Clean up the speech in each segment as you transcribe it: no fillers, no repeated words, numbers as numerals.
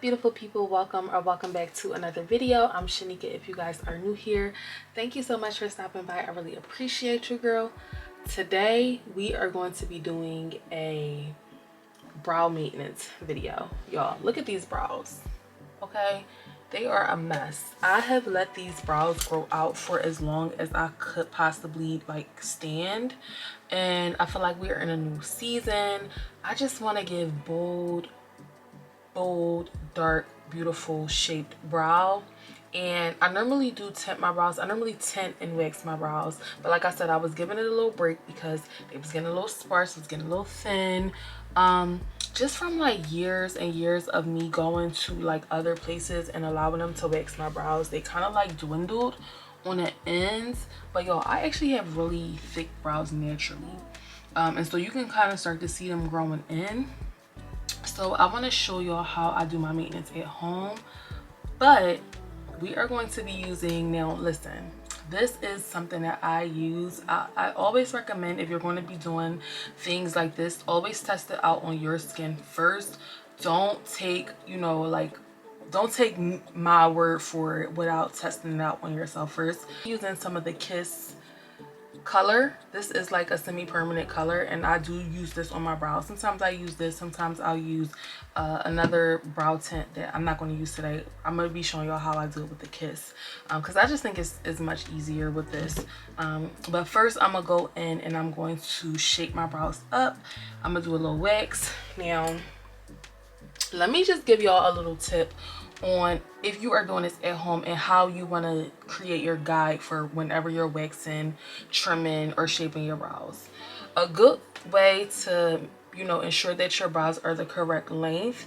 beautiful people? Welcome back to another video. I'm Shanika. If you guys are new here, thank you so much for stopping by. I really appreciate you, girl. Today we are going to be doing a brow maintenance video. Y'all, look at these brows. Okay, they are a mess. I have let these brows grow out for as long as I could possibly stand, and I feel like we are in a new season. I just want to give bold, dark, beautiful shaped brow. And I normally do tint my brows. I normally tint and wax my brows, but like I said, I was giving it a little break because it was getting a little sparse, it was getting a little thin, just from like years and years of me going to like other places and allowing them to wax my brows. They kind of like dwindled on the ends. But y'all, I actually have really thick brows naturally, and so you can kind of start to see them growing in. So I want to show y'all how I do my maintenance at home, but we are going to be using, now listen, this is something that I use. I always recommend, if you're going to be doing things like this, always test it out on your skin first. Don't take, don't take my word for it without testing it out on yourself first. Using some of the Kiss color. This is like a semi-permanent color, and I do use this on my brows. Sometimes I use this, sometimes I'll use another brow tint that I'm not going to use today. I'm going to be showing y'all how I do it with the Kiss, because I just think it's much easier with this. But first I'm gonna go in and I'm going to shape my brows up. I'm gonna do a little wax. Now let me just give y'all a little tip on if you are doing this at home and how you want to create your guide for whenever you're waxing, trimming, or shaping your brows. A good way to ensure that your brows are the correct length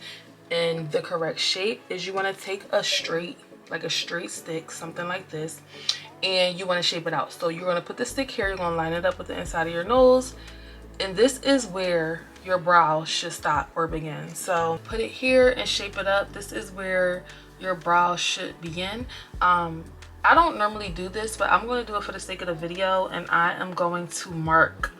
and the correct shape is you want to take a straight stick, something like this, and you want to shape it out. So you're going to put the stick here, you're going to line it up with the inside of your nose, and this is where your brow should stop or begin. So put it here and shape it up. This is where your brow should begin. I don't normally do this, but I'm going to do it for the sake of the video, and I am going to mark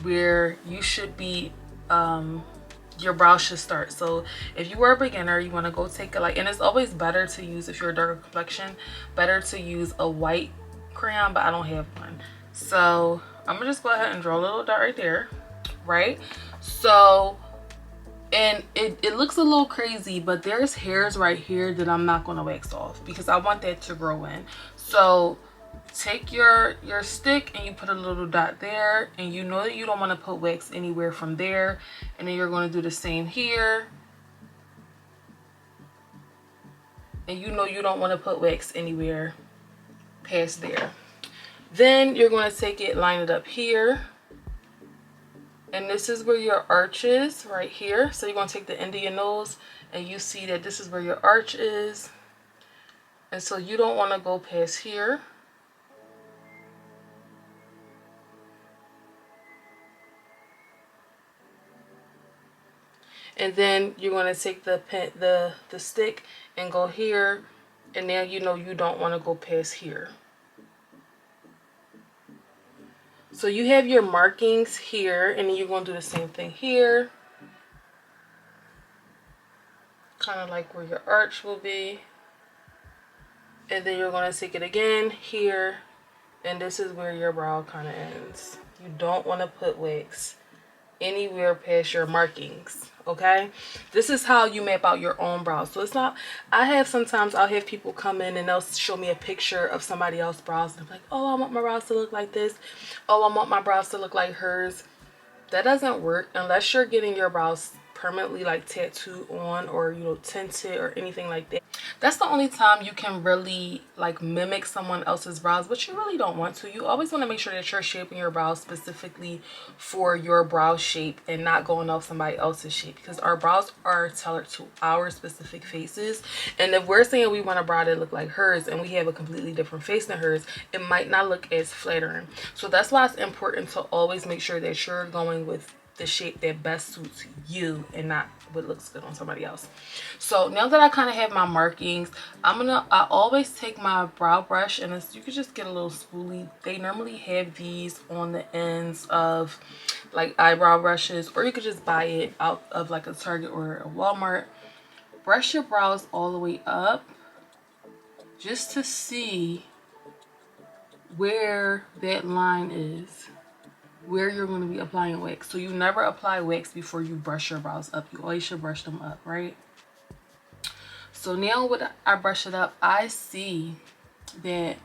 where you should be, your brow should start. So if you are a beginner, you want to go take a and it's always better to use, if you're a darker complexion, better to use a white crayon, but I don't have one. So I'm gonna just go ahead and draw a little dot right there, right? So, and it looks a little crazy, but there's hairs right here that I'm not gonna wax off because I want that to grow in. So take your stick and you put a little dot there, and you know that you don't want to put wax anywhere from there, and then you're going to do the same here, and you know you don't want to put wax anywhere past there. Then you're going to take it, line it up here, and this is where your arch is, right here. So you're going to take the end of your nose, and you see that this is where your arch is, and so you don't want to go past here. And then you're going to take the stick and go here, and now you know you don't want to go past here. So you have your markings here, and then you're going to do the same thing here, kind of like where your arch will be. And then you're going to take it again here, and this is where your brow kind of ends. You don't want to put wax anywhere past your markings, okay? This is how you map out your own brows. So it's not, sometimes I'll have people come in and they'll show me a picture of somebody else's brows, and I'm like, oh, I want my brows to look like this, oh, I want my brows to look like hers. That doesn't work unless you're getting your brows permanently tattooed on, or tinted or anything like that. That's the only time you can really mimic someone else's brows, but you really don't want to. You always want to make sure that you're shaping your brows specifically for your brow shape and not going off somebody else's shape, because our brows are tailored to our specific faces. And if we're saying we want a brow that look like hers and we have a completely different face than hers, it might not look as flattering. So that's why it's important to always make sure that you're going with the shape that best suits you and not what looks good on somebody else. So now that I kind of have my markings, I always take my brow brush, and you can just get a little spoolie. They normally have these on the ends of eyebrow brushes, or you could just buy it out of a Target or a Walmart. brush your brows all the way up just to see where that line is, where you're going to be applying wax. So you never apply wax before you brush your brows up. You always should brush them up, right? So now when I brush it up, I see that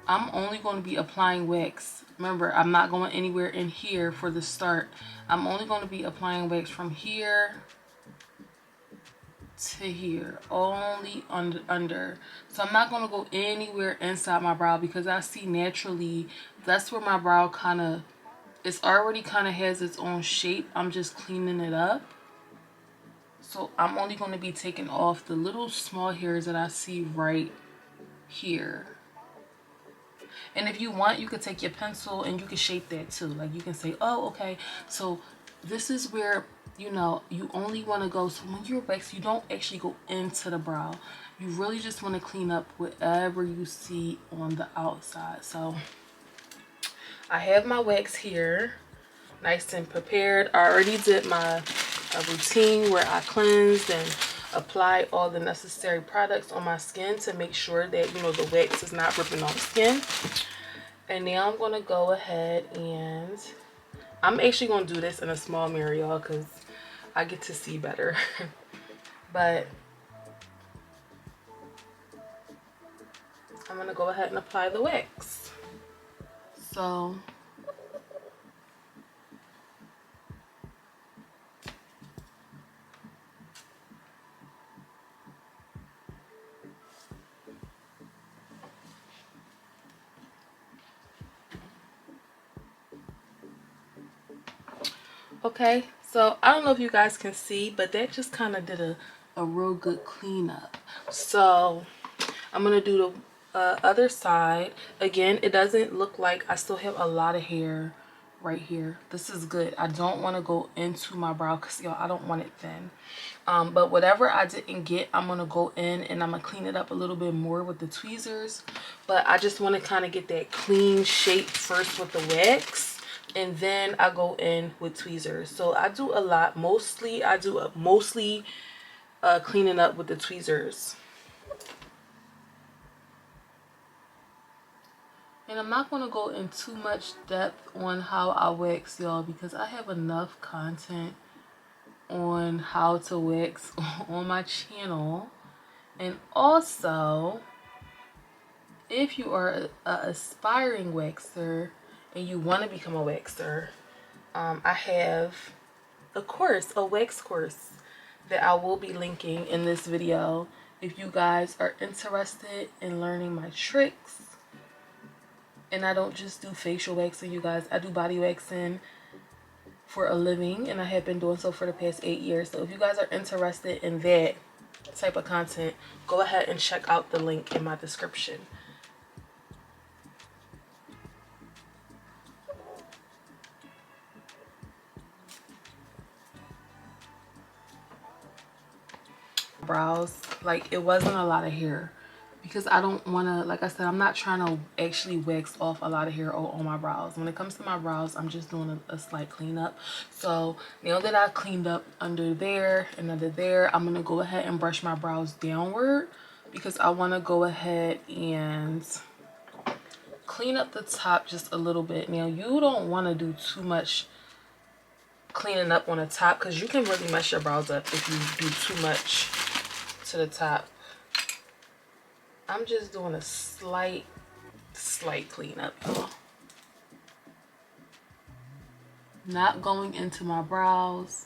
I'm only going to be applying wax. Remember, I'm not going anywhere in here for the start. I'm only going to be applying wax from here to here, only under. So I'm not going to go anywhere inside my brow because I see naturally that's where my brow kind of, it's already kind of has its own shape. I'm just cleaning it up. So I'm only going to be taking off the little small hairs that I see right here. And if you want, you could take your pencil and you can shape that too. Like you can say, oh, okay, so this is where, you know, you only want to go. So when you're wax, you don't actually go into the brow. You really just want to clean up whatever you see on the outside. So I have my wax here, nice and prepared. I already did my routine where I cleansed and apply all the necessary products on my skin to make sure that, you know, the wax is not ripping off skin. And now I'm going to go ahead and I'm actually going to do this in a small mirror, y'all, because I get to see better. But I'm going to go ahead and apply the wax. So okay, so I don't know if you guys can see, but that just kind of did a real good cleanup. So I'm going to do the other side. Again, it doesn't look like I still have a lot of hair right here. This is good. I don't want to go into my brow because, y'all, I don't want it thin. But whatever I didn't get, I'm going to go in and I'm going to clean it up a little bit more with the tweezers. But I just want to kind of get that clean shape first with the wax. And then I go in with tweezers. So I do a lot. Mostly cleaning up with the tweezers. And I'm not going to go in too much depth on how I wax, y'all, because I have enough content on how to wax on my channel. And also, if you are an aspiring waxer and you want to become a waxer, I have a course, a wax course that I will be linking in this video if you guys are interested in learning my tricks. And I don't just do facial waxing, you guys. I do body waxing for a living, and I have been doing so for the past 8 years. So if you guys are interested in that type of content, go ahead and check out the link in my description. Brows, like, it wasn't a lot of hair because I don't want to, like I said, I'm not trying to actually wax off a lot of hair on my brows. When it comes to my brows, I'm just doing a slight cleanup. So now that I cleaned up under there and under there, I'm going to go ahead and brush my brows downward because I want to go ahead and clean up the top just a little bit. Now, you don't want to do too much cleaning up on the top because you can really mess your brows up if you do too much to the top. I'm just doing a slight cleanup, y'all. Not going into my brows.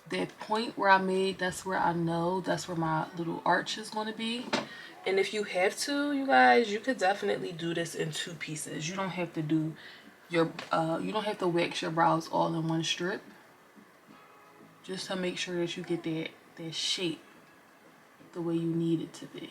That point where I made, that's where I know that's where my little arch is going to be. And if you have to, you guys, you could definitely do this in 2 pieces. You don't have to do your you don't have to wax your brows all in one strip, just to make sure that you get that shape the way you need it to be.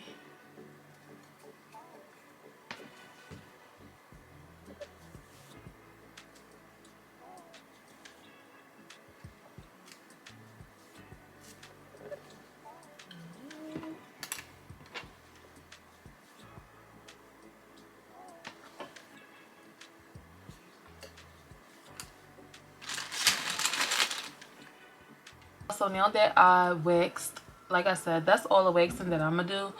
So now that I waxed like I said, that's all the waxing that I'm gonna do.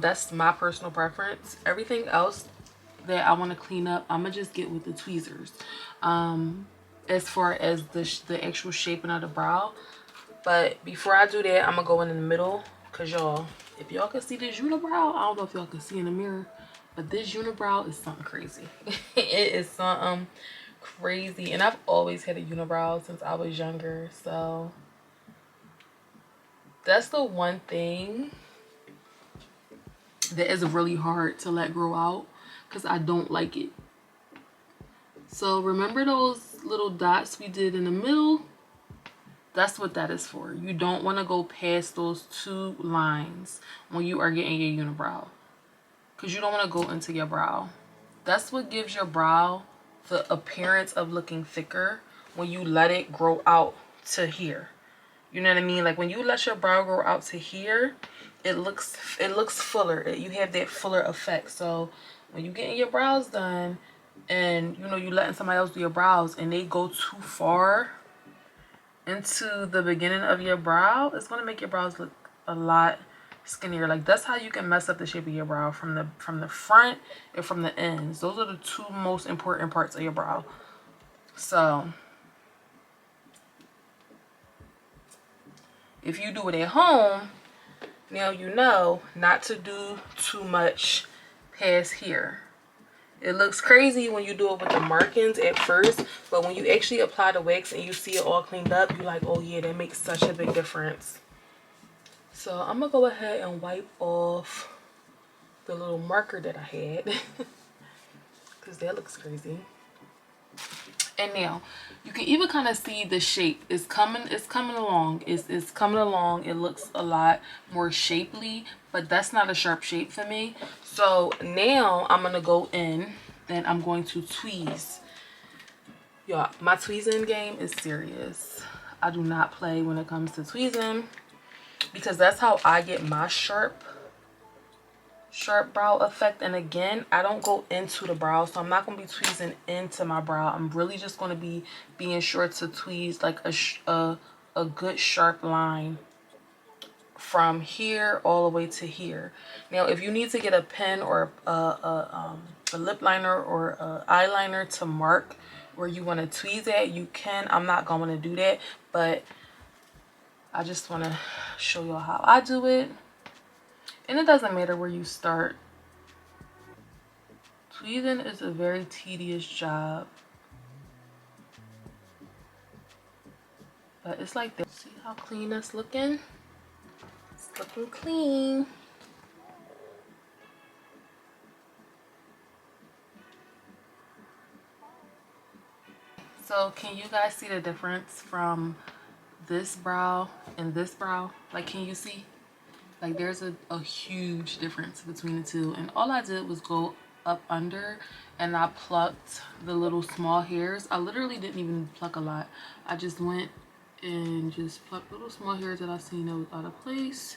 That's my personal preference. Everything else that I want to clean up, I'm gonna just get with the tweezers. As far as the actual shaping of the brow. But before I do that, I'm gonna go in the middle, because y'all, if y'all can see this unibrow, I don't know if y'all can see in the mirror, but this unibrow is something crazy. It is something crazy. And I've always had a unibrow since I was younger, so that's the one thing that is really hard to let grow out, because I don't like it. So remember those little dots we did in the middle? That's what that is for. You don't want to go past those 2 lines when you are getting your unibrow, because you don't want to go into your brow. That's what gives your brow the appearance of looking thicker when you let it grow out to here. You know what I mean? Like when you let your brow grow out to here, it looks fuller. You have that fuller effect. So when you getting your brows done and you know you letting somebody else do your brows and they go too far into the beginning of your brow, it's going to make your brows look a lot skinnier. Like that's how you can mess up the shape of your brow, from the front and from the ends. Those are the 2 most important parts of your brow. So if you do it at home, now you know not to do too much past here. It looks crazy when you do it with the markings at first, but when you actually apply the wax and you see it all cleaned up, you're like, oh yeah, that makes such a big difference. So I'm gonna go ahead and wipe off the little marker that I had because that looks crazy. And now you can even kind of see the shape is coming. It's coming along. It's coming along. It looks a lot more shapely, but that's not a sharp shape for me. So now I'm gonna go in and I'm going to tweeze. Y'all, my tweezing game is serious. I do not play when it comes to tweezing, because that's how I get my sharp brow effect. And again, I don't go into the brow, so I'm not going to be tweezing into my brow. I'm really just going to be being sure to tweeze like a good sharp line from here all the way to here. Now if you need to get a pen or a lip liner or a eyeliner to mark where you want to tweeze at, you can. I'm not going to do that, but I just want to show y'all how I do it. And it doesn't matter where you start. Tweezing is a very tedious job, but it's like that. See how clean that's looking? It's looking clean. So can you guys see the difference from this brow and this brow? Like, can you see? Like there's a huge difference between the 2. And all I did was go up under and I plucked the little small hairs. I literally didn't even pluck a lot. I just went and just plucked little small hairs that I seen that was out of place,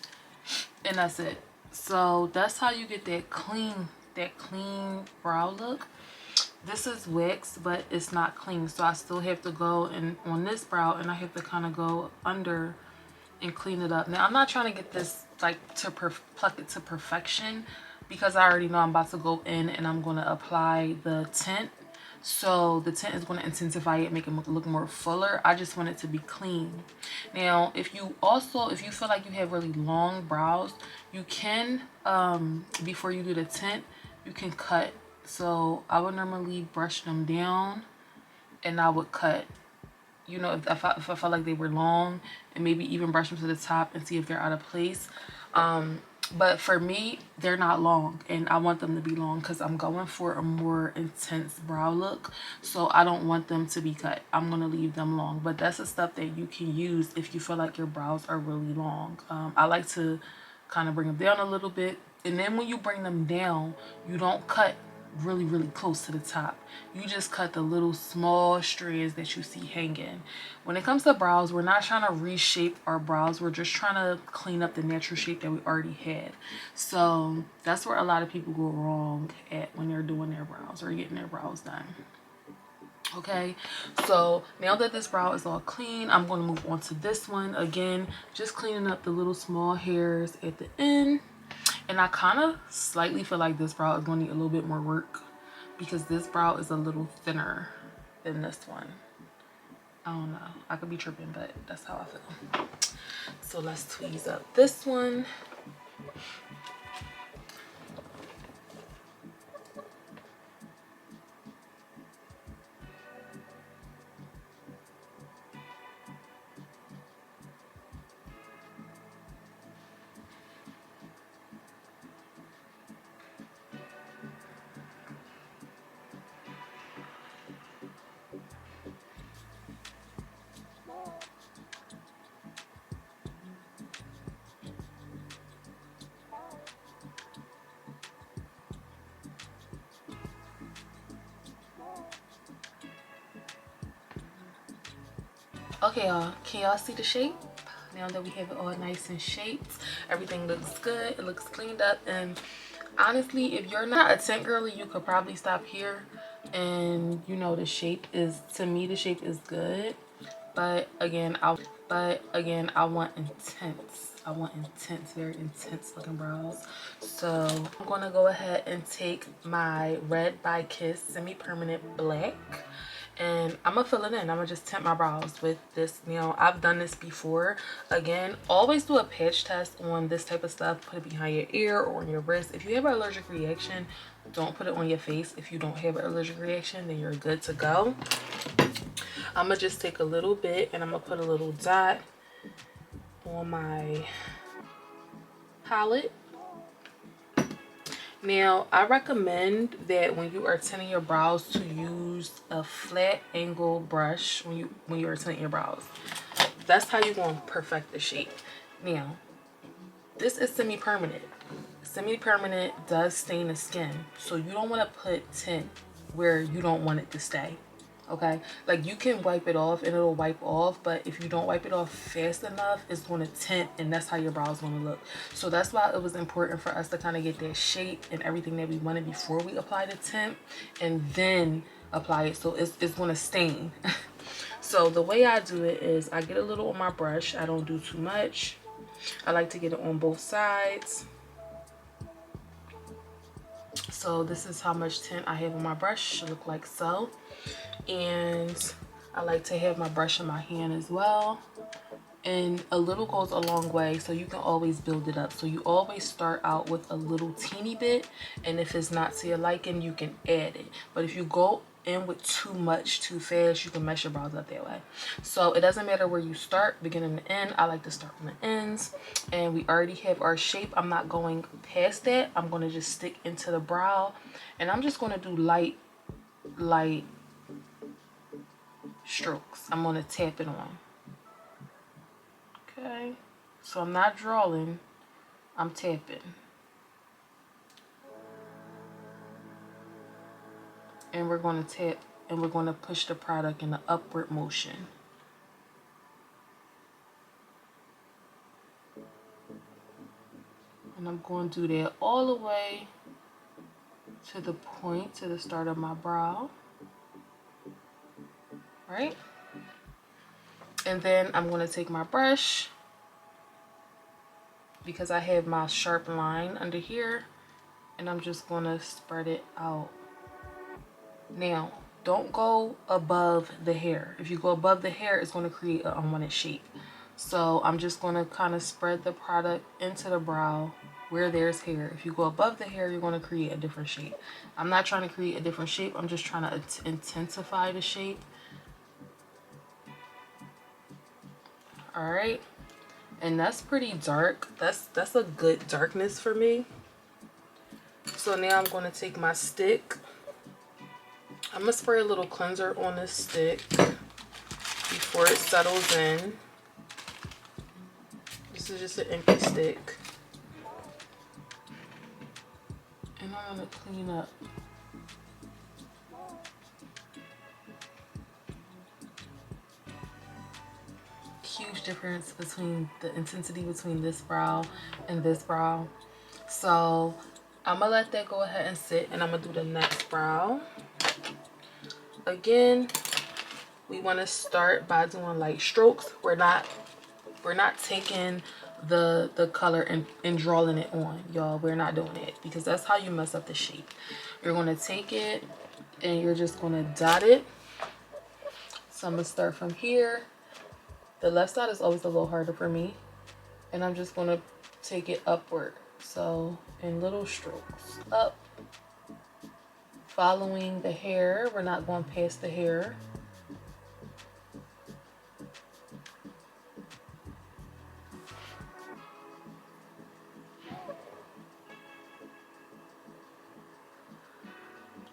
and that's it. So that's how you get that clean brow look. This is wax, but it's not clean, so I still have to go and on this brow, and I have to kind of go under and clean it up. Now I'm not trying to get this like to pluck it to perfection, because I already know I'm about to go in and I'm going to apply the tint. So the tint is going to intensify it, make it look more fuller. I just want it to be clean. Now if you feel like you have really long brows, you can before you do the tint, you can cut. So I would normally brush them down and I would cut, you know, if I felt like they were long, and maybe even brush them to the top and see if they're out of place. But for me, they're not long, and I want them to be long because I'm going for a more intense brow look. So I don't want them to be cut. I'm going to leave them long. But that's the stuff that you can use if you feel like your brows are really long. I like to kind of bring them down a little bit. And then when you bring them down, you don't cut really close to the top. You just cut the little small strands that you see hanging. When it comes to brows, we're not trying to reshape our brows. We're just trying to clean up the natural shape that we already had. So that's where a lot of people go wrong at when they're doing their brows or getting their brows done. Okay, so now that this brow is all clean, I'm going to move on to this one. Again, just cleaning up the little small hairs at the end. And I kind of slightly feel like this brow is going to need a little bit more work because this brow is a little thinner than this one. I don't know, I could be tripping, but that's how I feel. So let's tweeze up this one. Okay, y'all, can y'all see the shape? Now that we have it all nice and shaped, everything looks good, it looks cleaned up. And honestly, if you're not a tint girly, you could probably stop here. And you know, the shape is, to me, the shape is good. But again, I want intense. I want intense, very intense looking brows. So I'm gonna go ahead and take my Red by Kiss semi-permanent black, and I'm gonna fill it in. I'm gonna just tint my brows with this. You know, I've done this before. Again, always do a patch test on this type of stuff. Put it behind your ear or on your wrist. If you have an allergic reaction, don't put it on your face. If you don't have an allergic reaction, then you're good to go. I'm gonna just take a little bit and I'm gonna put a little dot on my palette. Now, I recommend that when you are tinting your brows to use a flat angle brush when you are tinting your brows. That's how you're gonna perfect the shape. Now, this is semi-permanent. Semi-permanent does stain the skin, so you don't want to put tint where you don't want it to stay. Okay, like you can wipe it off and it'll wipe off, but if you don't wipe it off fast enough, it's going to tint, and that's how your brows going to look. So that's why it was important for us to kind of get that shape and everything that we wanted before we apply the tint, and then apply it, so it's going to stain. So the way I do it is I get a little on my brush. I don't do too much. I like to get it on both sides. So this is how much tint I have on my brush. Should look like so. And I like to have my brush in my hand as well. And a little goes a long way, so you can always build it up. So you always start out with a little teeny bit, and if it's not to your liking, you can add it. But if you go in with too much too fast, you can mess your brows up that way. So it doesn't matter where you start, beginning to end. I like to start from the ends, and we already have our shape. I'm not going past that. I'm going to just stick into the brow, and I'm just going to do light strokes. I'm going to tap it on. Okay, so I'm not drawing, I'm tapping. And we're going to tap, and we're going to push the product in an upward motion. And I'm going to do that all the way to the point, to the start of my brow. Right? And then I'm going to take my brush, because I have my sharp line under here, and I'm just going to spread it out. Now, don't go above the hair. If you go above the hair, it's going to create an unwanted shape. So I'm just going to kind of spread the product into the brow where there's hair. If you go above the hair, you're going to create a different shape. I'm not trying to create a different shape. I'm just trying to intensify the shape. All right. And that's pretty dark. That's a good darkness for me. So now I'm going to take my stick. I'm going to spray a little cleanser on this stick before it settles in. This is just an empty stick. And I'm going to clean up. Huge difference between the intensity between this brow and this brow. So I'm gonna let that go ahead and sit, and I'm gonna do the next brow. Again, we want to start by doing light strokes. We're not taking the color and drawing it on, y'all. We're not doing it because that's how you mess up the shape. You're going to take it and you're just going to dot it. So I'm going to start from here. The left side is always a little harder for me, and I'm just going to take it upward. So in little strokes up, following the hair. We're not going past the hair.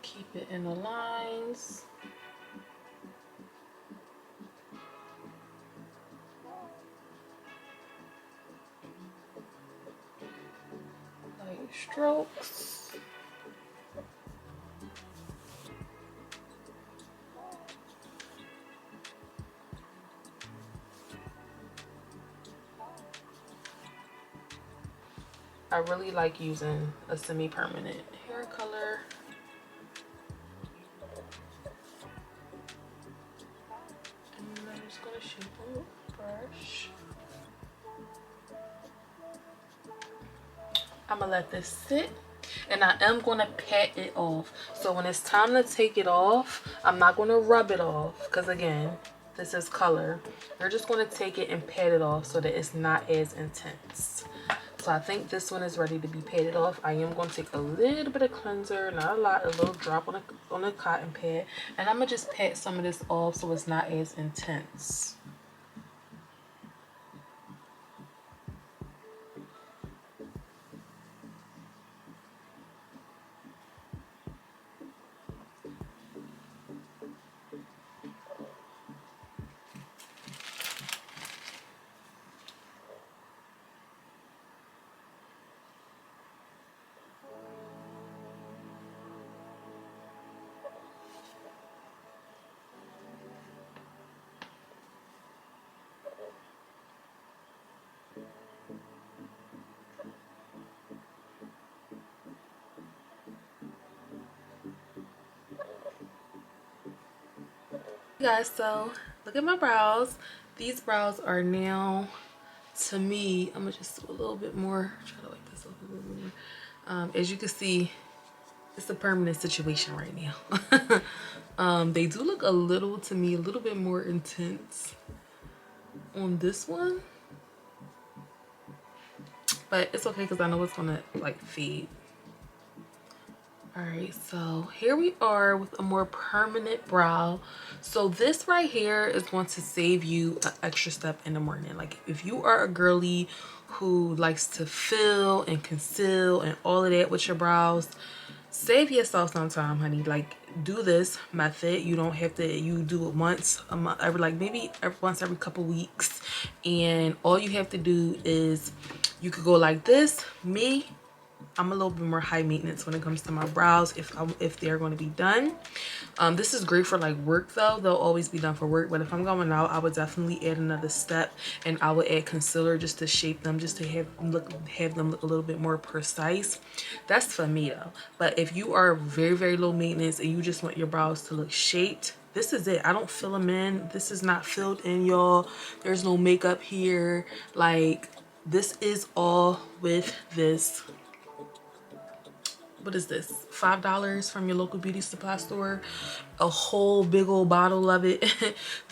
Keep it in the lines. Light strokes. I really like using a semi-permanent hair color. And I'm just gonna shape it with a brush. I'm gonna let this sit, and I am gonna pat it off. So when it's time to take it off, I'm not gonna rub it off, because again, this is color. You're just gonna take it and pat it off so that it's not as intense. So I think this one is ready to be patted off. I am going to take a little bit of cleanser, not a lot, a little drop on a cotton pad, and I'm gonna just pat some of this off so it's not as intense. Guys, so look at my brows. These brows are now, to me, I'm gonna just do a little bit more, try to wipe this off a little more. As you can see, it's a permanent situation right now. They do look a little, to me, a little bit more intense on this one, but it's okay because I know it's gonna like fade. All right, so here we are with a more permanent brow. So this right here is going to save you an extra step in the morning. Like if you are a girly who likes to fill and conceal and all of that with your brows, save yourself some time, honey. Like do this method. You don't have to, you do it once a month, once every couple weeks, and all you have to do is you could go like this. I'm a little bit more high maintenance when it comes to my brows if they're going to be done. This is great for like work though. They'll always be done for work, but if I'm going out, I would definitely add another step, and I would add concealer just to shape them, just to have them look a little bit more precise. That's for me though. But if you are very, very low maintenance and you just want your brows to look shaped, this is it. I don't fill them in. This is not filled in, y'all. There's no makeup here. Like this is all with this. What is this? $5 from your local beauty supply store. A whole big old bottle of it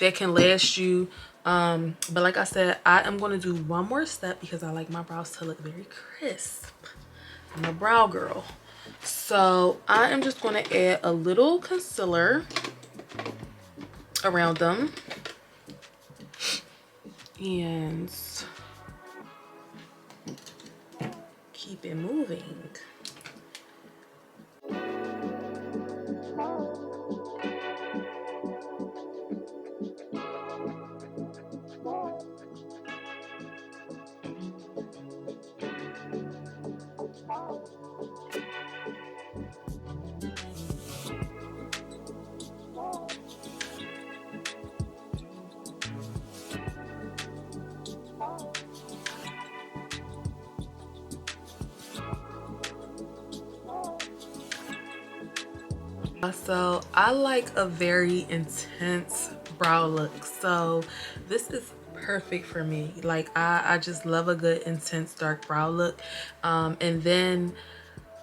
that can last you. But like I said, I am going to do one more step because I like my brows to look very crisp. I'm a brow girl. So I am just going to add a little concealer around them. And keep it moving. So I like a very intense brow look. So this is perfect for me. Like I just love a good intense dark brow look. And then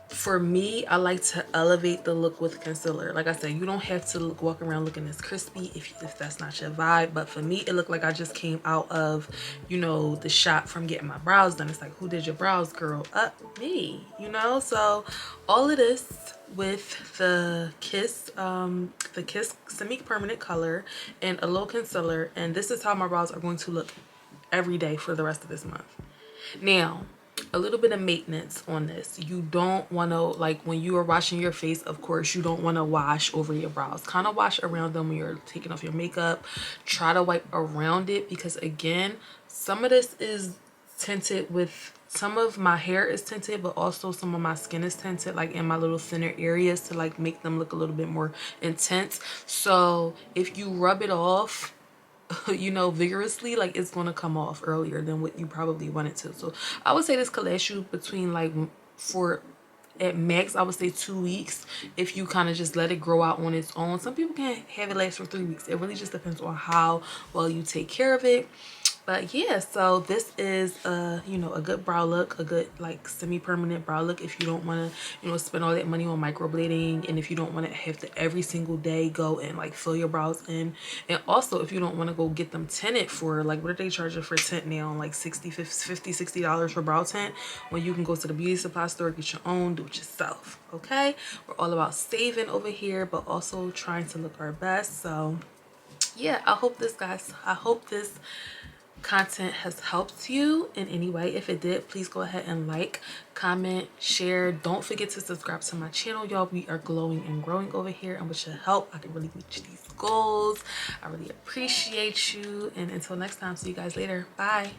for me, I like to elevate the look with concealer. Like I said, you don't have to walk around looking as crispy if that's not your vibe. But for me, it looked like I just came out of, you know, the shop from getting my brows done. It's like, who did your brows, girl? Me, you know? So all of this with the Kiss semi-permanent color and a little concealer. And this is how my brows are going to look every day for the rest of this month. Now, a little bit of maintenance on this. You don't want to, like when you are washing your face, of course, you don't want to wash over your brows. Kind of wash around them when you're taking off your makeup. Try to wipe around it because again, some of this is tinted with, some of my hair is tinted, but also some of my skin is tinted, like in my little thinner areas to like make them look a little bit more intense. So if you rub it off, you know, vigorously, like it's gonna come off earlier than what you probably wanted to. So I would say this could last you between like, for at max I would say 2 weeks if you kind of just let it grow out on its own. Some people can have it last for 3 weeks. It really just depends on how well you take care of it. But yeah, so this is you know, a good brow look, a good like semi-permanent brow look if you don't want to, you know, spend all that money on microblading, and if you don't want to have to every single day go and like fill your brows in. And also if you don't want to go get them tinted for, like, what are they charging for tint now? Like $60 for brow tint, when you can go to the beauty supply store, get your own, do it yourself. Okay, we're all about saving over here, but also trying to look our best. So yeah, I hope this content has helped you in any way. If it did, please go ahead and like, comment, share. Don't forget to subscribe to my channel, y'all. We are glowing and growing over here, and with your help I can really reach these goals. I really appreciate you, and until next time, see you guys later. Bye.